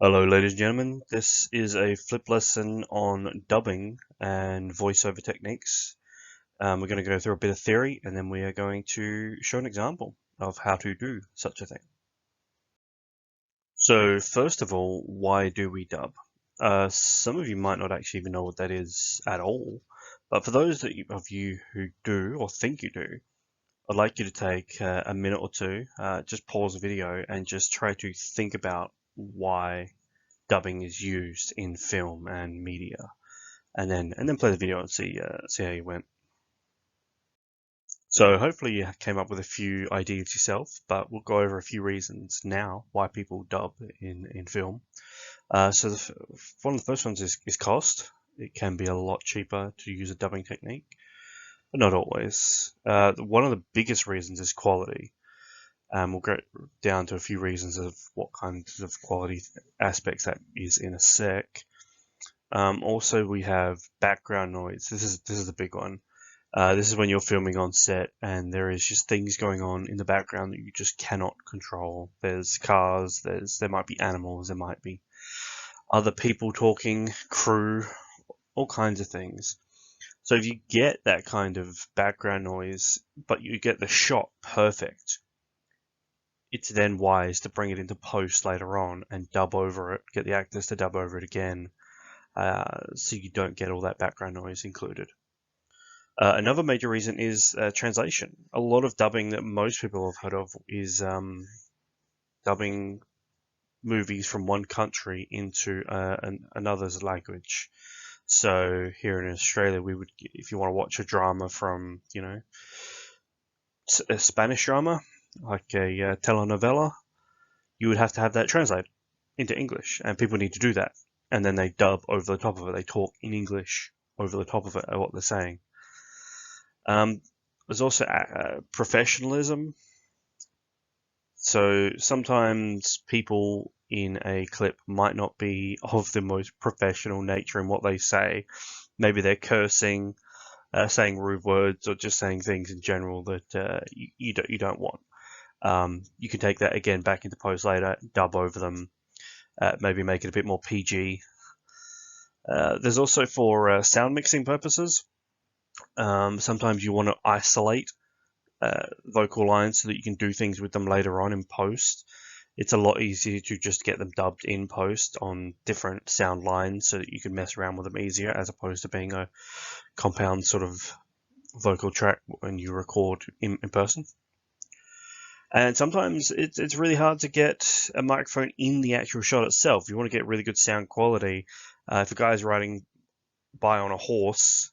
Hello, ladies and gentlemen. This is a flip lesson on dubbing and voiceover techniques. We're going to go through a bit of theory and then we are going to show an example of how to do such a thing. So, first of all, why do we dub? Some of you might not actually even know what that is at all, but for those of you who do or think you do, I'd like you to take a minute or two, just pause the video and just try to think about why dubbing is used in film and media, and then play the video and see how you went. So hopefully you came up with a few ideas yourself, but we'll go over a few reasons now why people dub in film. So one of the first ones is cost. It can be a lot cheaper to use a dubbing technique, but not always. One of the biggest reasons is quality. We'll go down to a few reasons of what kinds of quality aspects that is in a sec. Also, we have background noise. This is the big one. This is when you're filming on set and there is just things going on in the background that you just cannot control. There's cars, there might be animals, there might be other people talking, crew, all kinds of things. So if you get that kind of background noise, but you get the shot perfect, it's then wise to bring it into post later on and dub over it, get the actors to dub over it again, so you don't get all that background noise included. Another major reason is translation. A lot of dubbing that most people have heard of is dubbing movies from one country into another's language. So here in Australia, we would, if you want to watch a drama from, a Spanish drama, like a telenovela, you would have to have that translated into English, and people need to do that. And then they dub over the top of it. They talk in English over the top of it, what they're saying. There's also professionalism. So sometimes people in a clip might not be of the most professional nature in what they say. Maybe they're cursing, saying rude words, or just saying things in general that you don't want. You can take that again back into post later, dub over them, maybe make it a bit more PG. There's also for sound mixing purposes. Sometimes you want to isolate vocal lines so that you can do things with them later on in post. It's a lot easier to just get them dubbed in post on different sound lines so that you can mess around with them easier, as opposed to being a compound sort of vocal track when you record in person. And sometimes it's really hard to get a microphone in the actual shot itself. If you want to get really good sound quality, if a guy's riding by on a horse,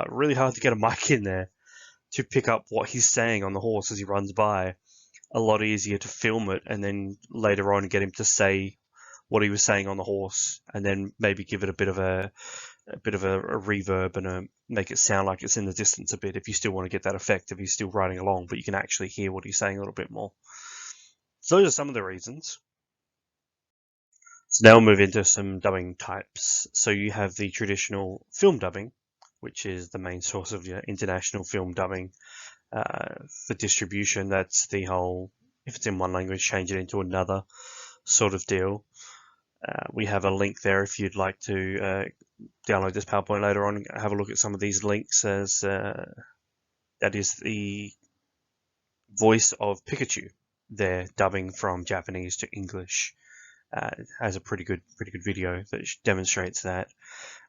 really hard to get a mic in there to pick up what he's saying on the horse as he runs by. A lot easier to film it and then later on get him to say what he was saying on the horse, and then maybe give it a bit of a reverb and make it sound like it's in the distance a bit if you still want to get that effect if he's still riding along, but you can actually hear what he's saying a little bit more. So those are some of the reasons. So now we'll move into some dubbing types. So you have the traditional film dubbing, which is the main source of your international film dubbing. For distribution, that's the whole, if it's in one language, change it into another sort of deal. We have a link there if you'd like to download this PowerPoint later on and have a look at some of these links, as that is the voice of Pikachu. They're dubbing from Japanese to English. It has a pretty good video that demonstrates that.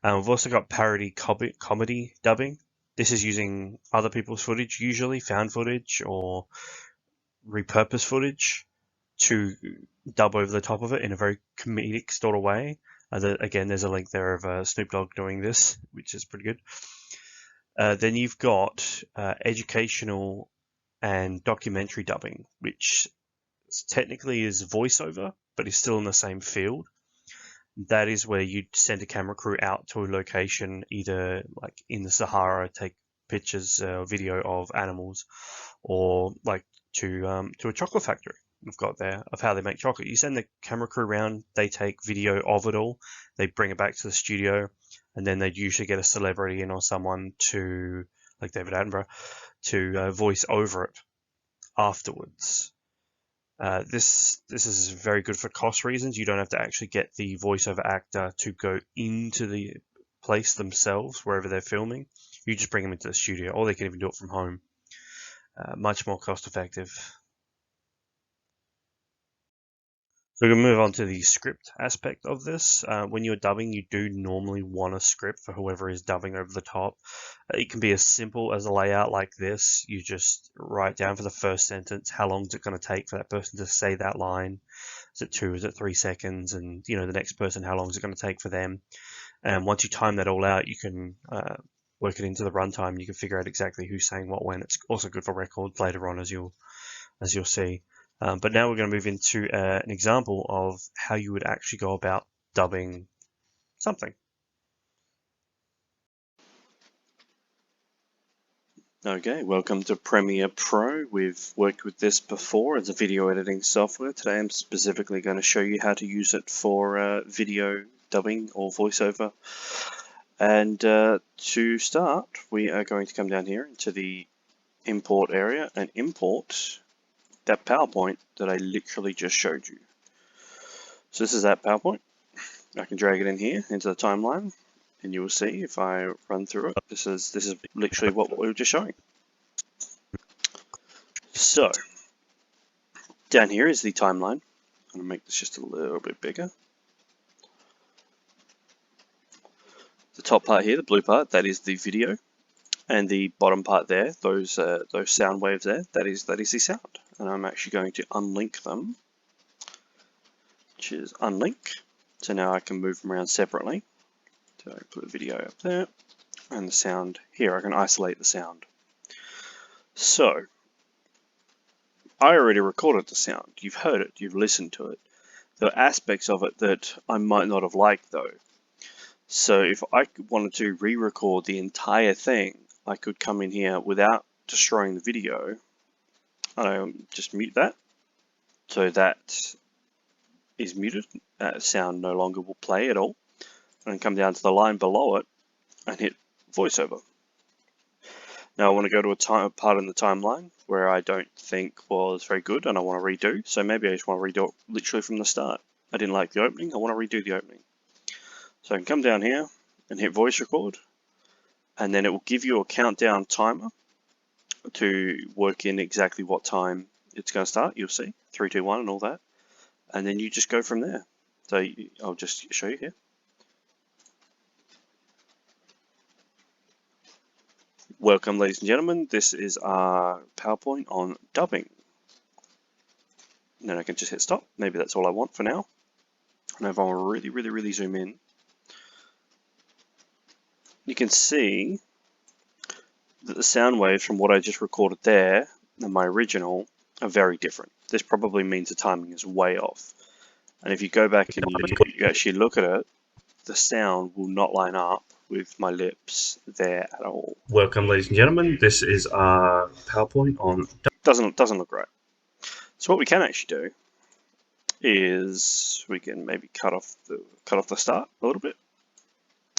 We've also got parody comedy dubbing. This is using other people's footage, usually found footage or repurposed footage, to dub over the top of it in a very comedic sort of way. Again, there's a link there of Snoop Dogg doing this, which is pretty good. Then you've got educational and documentary dubbing, which technically is voiceover, but is still in the same field. That is where you'd send a camera crew out to a location, either like in the Sahara, take pictures, video of animals, or like to a chocolate factory we've got there of how they make chocolate. You send the camera crew around, they take video of it all, they bring it back to the studio, and then they'd usually get a celebrity in or someone to, like David Attenborough, to voice over it afterwards. This is very good for cost reasons. You don't have to actually get the voiceover actor to go into the place themselves, wherever they're filming. You just bring them into the studio, or they can even do it from home. Much more cost effective. So we're going to move on to the script aspect of this. When you're dubbing, you do normally want a script for whoever is dubbing over the top. It can be as simple as a layout like this. You just write down for the first sentence, how long is it going to take for that person to say that line? Is it 2, is it 3 seconds? And the next person, how long is it going to take for them? And once you time that all out, you can work it into the runtime. You can figure out exactly who's saying what when. It's also good for records later on, as you'll see. But now we're going to move into an example of how you would actually go about dubbing something. Okay, welcome to Premiere Pro. We've worked with this before as a video editing software. Today I'm specifically going to show you how to use it for video dubbing or voiceover. And to start, we are going to come down here into the import area and import that PowerPoint that I literally just showed you. So this is that PowerPoint. I can drag it in here into the timeline, and you will see if I run through it. This is literally what we were just showing. So down here is the timeline. I'm going to make this just a little bit bigger. The top part here, the blue part, that is the video, and the bottom part there, those sound waves there, that is the sound. And I'm actually going to unlink them, which is unlink. So now I can move them around separately. So I put the video up there, and the sound here. I can isolate the sound. So I already recorded the sound. You've heard it. You've listened to it. There are aspects of it that I might not have liked though. So if I wanted to re-record the entire thing, I could come in here without destroying the video. I just mute that. So that is muted. That sound no longer will play at all. And come down to the line below it and hit voiceover. Now I want to go to a part in the timeline where I don't think was very good and I want to redo. So maybe I just want to redo it literally from the start. I didn't like the opening. I want to redo the opening. So I can come down here and hit voice record, and then it will give you a countdown timer to work in exactly what time it's going to start. You'll see 3, 2, 1 and all that. And then you just go from there. So I'll just show you here. Welcome, ladies and gentlemen. This is our PowerPoint on dubbing. And then I can just hit stop. Maybe that's all I want for now. And if I want to really zoom in, you can see that the sound waves from what I just recorded there and my original are very different. This probably means the timing is way off. And if you go back and you actually look at it, the sound will not line up with my lips there at all. Welcome, ladies and gentlemen. This is our PowerPoint on doesn't look right. So what we can actually do is we can maybe cut off the start a little bit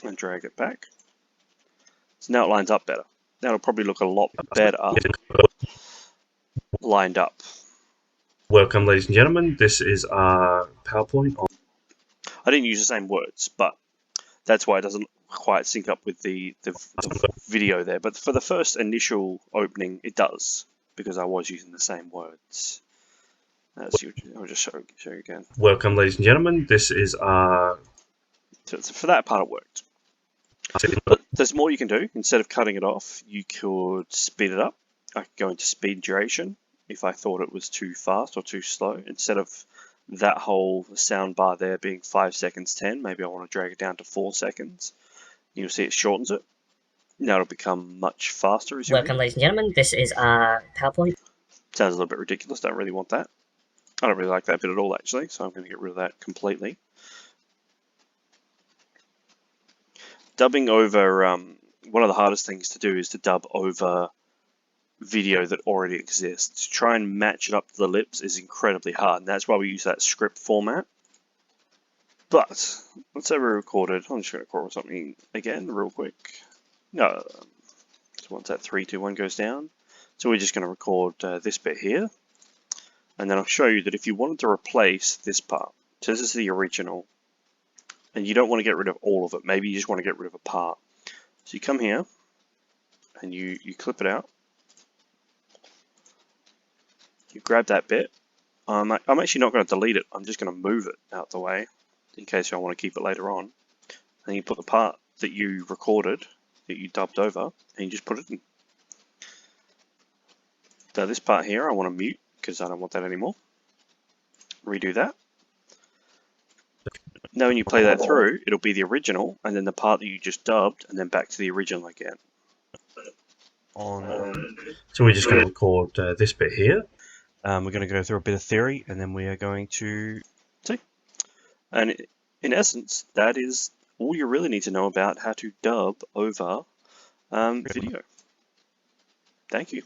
and drag it back. So now it lines up better. That'll probably look a lot better lined up. Welcome, ladies and gentlemen. This is our PowerPoint on. I didn't use the same words, but that's why it doesn't quite sync up with the video there. But for the first initial opening, it does, because I was using the same words. I'll just show you again. Welcome, ladies and gentlemen. This is our. So for that part, it worked. But there's more you can do. Instead of cutting it off, you could speed it up. I could go into speed duration if I thought it was too fast or too slow. Instead of that whole sound bar there being 5 seconds 10, maybe I want to drag it down to 4 seconds. You'll see it shortens it. Now it'll become much faster. As you Welcome, ladies and gentlemen. This is our PowerPoint. Sounds a little bit ridiculous. Don't really want that. I don't really like that bit at all, actually. So I'm going to get rid of that completely. Dubbing over, one of the hardest things to do is to dub over video that already exists. To try and match it up to the lips is incredibly hard, and that's why we use that script format. But let's say we recorded. I'm just going to record something again real quick. No, so once that 3, 2, 1 goes down, so we're just going to record this bit here, And then I'll show you that if you wanted to replace this part, so this is the original, and you don't want to get rid of all of it, maybe you just want to get rid of a part. So you come here, and you clip it out. You grab that bit. I'm actually not going to delete it, I'm just going to move it out the way, in case I want to keep it later on. And you put the part that you recorded, that you dubbed over, and you just put it in. So this part here I want to mute, because I don't want that anymore. Redo that. Now when you play that through, it'll be the original, and then the part that you just dubbed, and then back to the original again. So we're just going to record this bit here. We're going to go through a bit of theory, and then we are going to see. And in essence, that is all you really need to know about how to dub over video. Thank you.